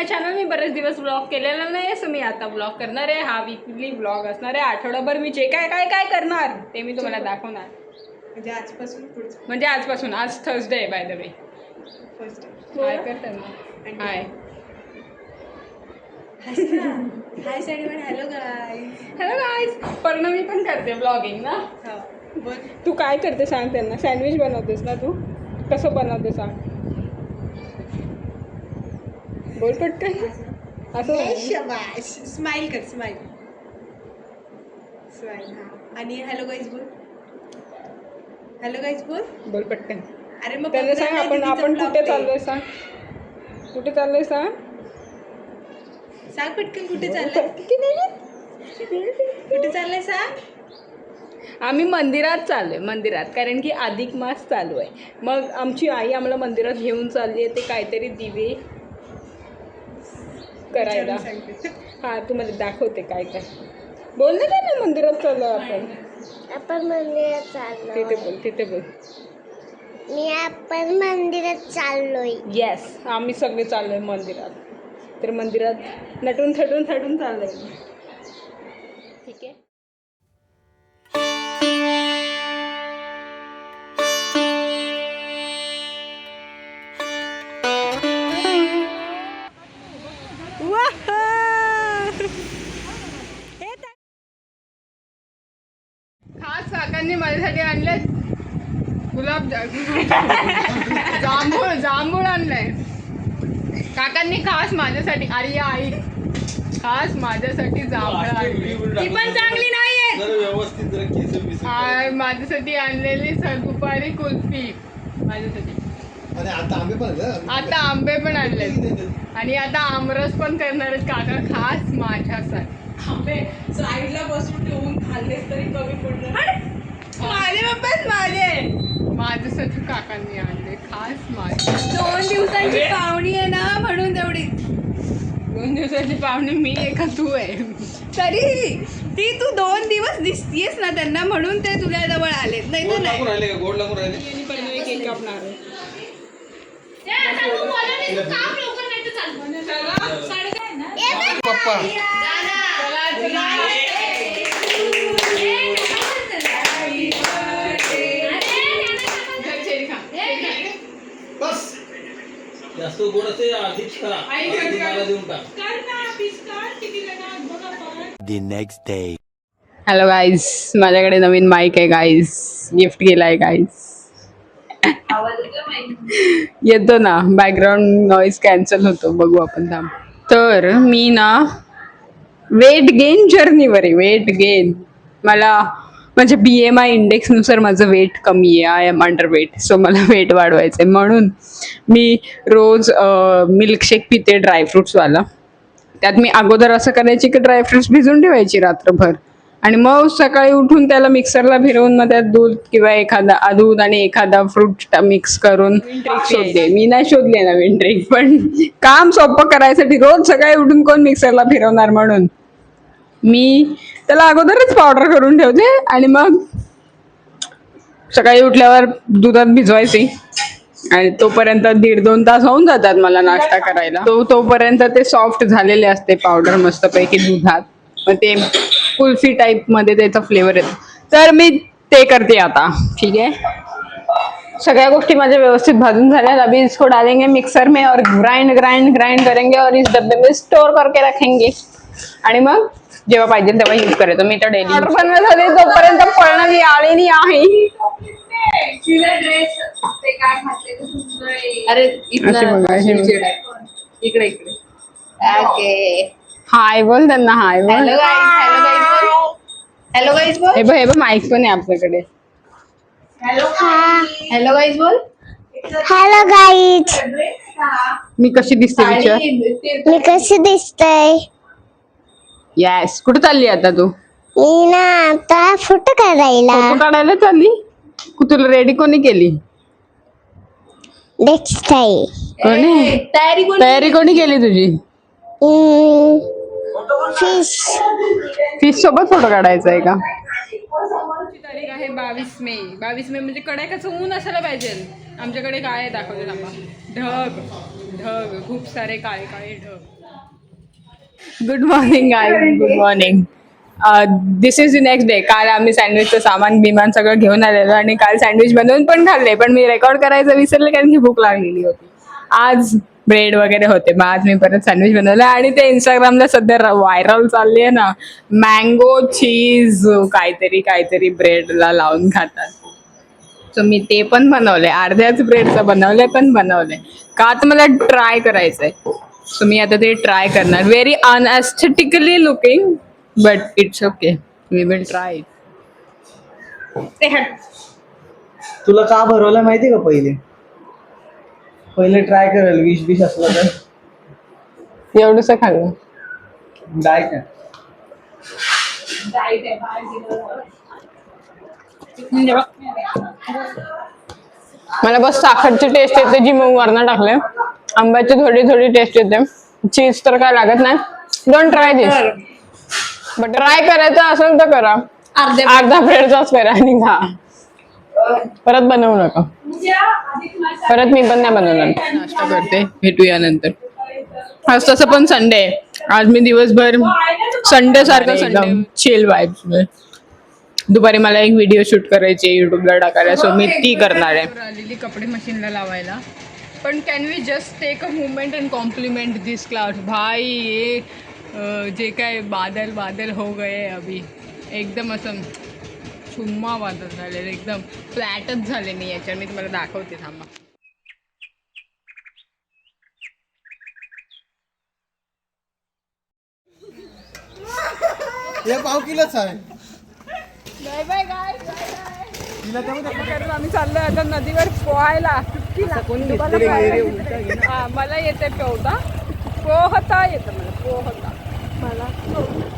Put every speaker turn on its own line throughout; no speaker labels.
माय channel. मी बरेच दिवस blog केलेला नाही, सो मी आता ब्लॉग करणार आहे. हा वीकली ब्लॉग असणार आहे. आठवडाभर मी जे काय काय काय करणार ते मी तुम्हाला दाखवणार. म्हणजे आजपासून आज थर्सडे आहे बाय द वे. हाय करते ना. हाय
हाय सॅडीवन. Hello
guys. पर्ण मी पण करते ब्लॉगिंग ना.
बोल.
तू काय करते सांग त्यांना. सँडविच बनवतेस ना तू. कसं बनवते सांग. बोल पटकन. असं
शाबाश. स्माइल कर. स्माइल. हां. आणि हॅलो गाईज बोल. हॅलो गाईज बोल.
बोल पटकन.
अरे मग
त्यांना सांग आपण कुठे चाललोय सांग. कुठे चाललोय सांग.
सांग पटकन कुठे चाललंय. कुठे चाललंय सांग.
आम्ही मंदिरात चाललोय. मंदिरात कारण की अधिक मास चालू आहे. मग आमची आई आम्हाला मंदिरात घेऊन चालली आहे. ते काहीतरी दिवे करायला. हां तुम्हाला दाखवते काय काय. बोल ना त्यांना मंदिरात चाललो
आपण मंदिरात चाललो.
तिथे बोल. तिथे बोल.
आपण मंदिरात चाललोय.
येस आम्ही सगळे चाललोय मंदिरात. तर मंदिरात नटून थटून चाललोय. ठीक आहे. खास काकांनी माझ्यासाठी आणले जांभूळ आणलंय काकांनी खास माझ्यासाठी. अरे आई खास माझ्यासाठी जांभळ आणली. ती पण चांगली नाहीये. माझ्यासाठी आणलेली दुपारी कुल्फी माझ्यासाठी. आता आंबे पण आणले. आणि आता आमरस पण करणार आहेत काका खास माझ्यासाठी.
आंबे साईडला बसून ठेवून खाल्लेस तरी कमी पडणार.
माझे पप्पाच माझ्यासाठी काकांनी आणले खास माझे.
2 दिवसांची पाहुणी आहे ना म्हणून तेवढी.
2 दिवसाची पाहुणी मी आहे का तू आहे.
तरी ती तू 2 दिवस दिसतीयस ना त्यांना म्हणून ते तुझ्या जवळ आलेत. नाही तर नाही.
गोड लागून राहिले.
केक कापणार आहे.
पप्पा बस जास्त गोड असे आधीच खा. मला देऊन टाक.
The next day.
Hello guys. माझ्याकडे नवीन माईक आहे गाईज. गिफ्ट केलाय गाईज. येतो ना. बॅकग्राऊंड नॉईज कॅन्सल होतो. बघू आपण थांब. तर मी ना वेट गेन जर्नीवर आहे. Weight gain. मला म्हणजे BMI इंडेक्सनुसार माझं वेट कमी आहे. I am under weight. So मला वेट वाढवायचं आहे म्हणून मी रोज मिल्कशेक पिते ड्रायफ्रुट्सवाला. त्यात मी अगोदर असं करायची की ड्रायफ्रुट्स भिजून ठेवायची रात्रभर आणि मग सकाळी उठून त्याला मिक्सरला फिरवून मग त्यात दूध किंवा दूध आणि एखादा फ्रूट मिक्स करून शोधते. मी नाही शोधले नवीन ट्रिक पण काम सोपं करायसाठी रोज सकाळी उठून कोण मिक्सरला फिरवणार म्हणून मी त्याला अगोदरच पावडर करून ठेवते आणि मग सकाळी उठल्यावर दुधात भिजवायचे आणि तोपर्यंत 1.5-2 तास होऊन जातात मला नाश्ता करायला. तोपर्यंत ते सॉफ्ट झालेले असते पावडर मस्तपैकी दुधात. मग ते कुल्फी टाइप मध्ये त्याचा फ्लेवर येतो. तर मी ते करते आता. ठीक आहे. सगळ्या गोष्टी माझ्या व्यवस्थित भाजून झाल्या. अभी इसको डालेंगे मिक्सर में और ग्राइंड करेंगे और इस डब्बे में स्टोर करके रखेंगे आणि मग जेव्हा पाहिजे तेव्हा यूज करायचं. मी तर डेली ऑर्डर बनवण्यासाठी तोपर्यंत पळणारी आलेली आहे.
अरे
इकडे
ओके.
हाय बोल त्यांना. हाय बोल.
हॅलो गाईज बोल. हॅलो गाईज बोल.
हे बघ माईक पण आहे आपल्याकडे.
हॅलो गाईज बोल.
Hello guys.
मी कशी दिसते विचार.
मी कशी दिसतय.
येस. कुठे चालली आता तू.
मी ना आता फोटो काढायला.
फोटो काढायला चालली. तुला रेडी कोणी केली. कोणी तयारी कोणी केली तुझी. फिश सोबत फोटो काढायचा आहे का. तारीख आहे 22 मे. 22 मे म्हणजे कडाक्याचं ऊन असायला पाहिजे. आमच्याकडे काय आहे दाखवते थांबा. ढग ढग खूप सारे काळे काळे ढग. Good morning guys, good morning. This is the next day. काल आम्ही सँडविचचं सामान बिमान सगळं घेऊन आलेलो आणि काल सँडविच बनवून पण खाल्ले, पण मी रेकॉर्ड करायचं विसरले कारण की भूक लागलेली होती. आज ब्रेड वगैरे होते, मग आज मी परत सँडविच बनवलं आणि ते इंस्टाग्रामला सध्या व्हायरल चालली आहे ना, मँगो चीज काहीतरी काहीतरी ब्रेडला लावून खातात. सो मी ते पण बनवले, अर्ध्याच ब्रेडचं बनवलंय का तर मला ट्राय करायचंय. सो मी आता ते ट्राय करणार. Very unaesthetically looking but it's okay, we will try.
तुला का भरवलं माहिती का? पहिले ट्राय करेल, विष असलं तर.
एवढंच खाल्लं.
डाएट आहे.
मला बस साखरची टेस्ट येते जी मग वरनं टाकले. आंब्याची थोडी थोडी टेस्ट येते. चीज तर काय लागत नाही. Don't try this. But try करायचं असेल तर करा. अर्धा ब्रेडचाच करा आणि खा. परत बनवू नका. परत मी पण नाही बनवणार. नाश्ता करते, भेटूया नंतर. आज तसं पण संडे आहे. आज मी दिवसभर संडे सारखं संडे चिल वाईब्स. दुपारी मला एक व्हिडिओ शूट करायची युट्यूबला टाकायला, सो मी ती करणार आहे. आलेली कपडे मशीनला लावायला. पण can we just take a movement and compliment this cloud. भाई ये जे काय बादल बादल हो गए अभी, एकदम असं छुम्मा बादल झालेलं, एकदम फ्लॅटच झाले नाही याच्यावर. मी तुम्हाला दाखवते, थांबा.
हे पाव किलोच आहे.
बाय बाय गाय. आम्ही चाललोय आता नदीवर पोहायला. मला येते पोहता येतं मला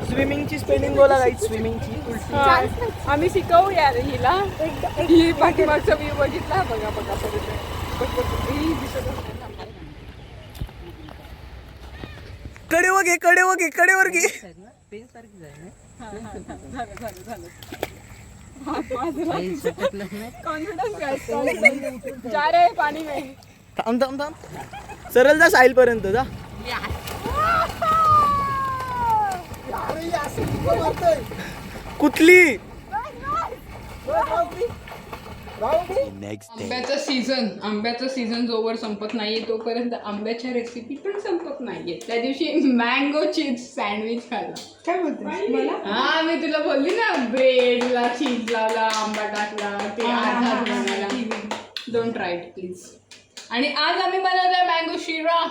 स्विमिंगची स्पेलिंग बोला गाईड. स्विमिंगची
आम्ही शिकवू यार हिला. ही पाठीमागचा व्ह्यू बघितला बघा बघा.
कडेवर घे.
कॉन्फिडन्स जा रे पाणी में.
थांब. सरळ जा साहिल पर्यंत जा. कुठली?
The next day.
आंब्याचा सीझन जोवर संपत नाहीये तोपर्यंत आंब्याच्या रेसिपी पण संपत नाहीये. त्या दिवशी मँगो चीज सँडविच खाल्ला.
काय बोलते मला?
हा, मी तुला बोलली ना, ब्रेडला चीज लावला, आंबा टाकला, ते बनवायला. Don't try it please. आणि आज आम्ही बनवलंय मँगो शिरा.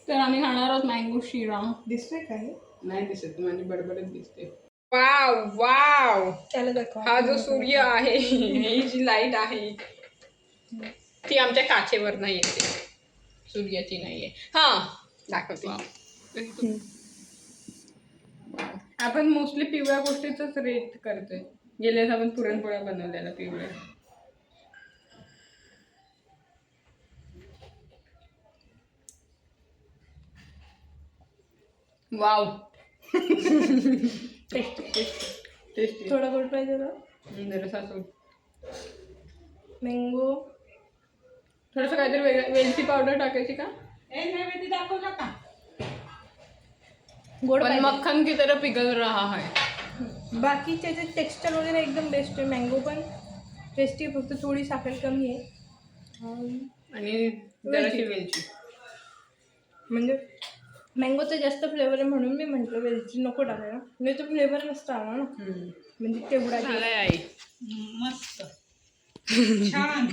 तर आम्ही खाणार आहोत मँगो शिरा.
दिसतोय काय?
नाही दिसत, माझी बडबडच दिसते. Wow wow.
त्याला दाखव.
हा जो सूर्य आहे, ही जी लाईट आहे ती आमच्या काचेवर नाही येते, सूर्याची नाहीये. हा दाखवते. आपण मोस्टली पिवळ्या गोष्टीच रेट करतोय. गेल्यास आपण पुरणपोळ्या बनवलेल्या पिवळ्या. वाव. टेस्टी.
थोडा गोड पाहिजे ना.
जरासा असं
मँगो.
थोडंसं काहीतरी वेलची पावडर टाकायची का?
गोड
पण
पाहिजे.
मक्खन की तरह पिघल रहा है.
बाकीचे जे टेक्स्चर वगैरे एकदम बेस्ट आहे. मँगो पण टेस्टी, फक्त थोडी साखर कमी आहे.
आणि जराशी वेलची.
म्हणजे मँगोचा जास्त फ्लेवर आहे म्हणून मी म्हटलं वेलची नको टाकायला. नाही तर फ्लेवर नसतं आला ना. म्हणजे तेवढा
झालंय आई.
मस्त छान.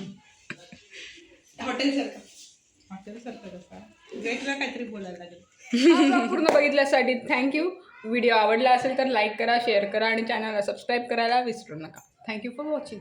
हॉटेलसारखं कसा वेगळं काहीतरी बोलायला लागेल.
पूर्ण बघितल्यासाठी थँक्यू. व्हिडिओ आवडला असेल तर लाईक करा, शेअर करा आणि चॅनलला सबस्क्राईब करायला विसरू नका. Thank you for watching.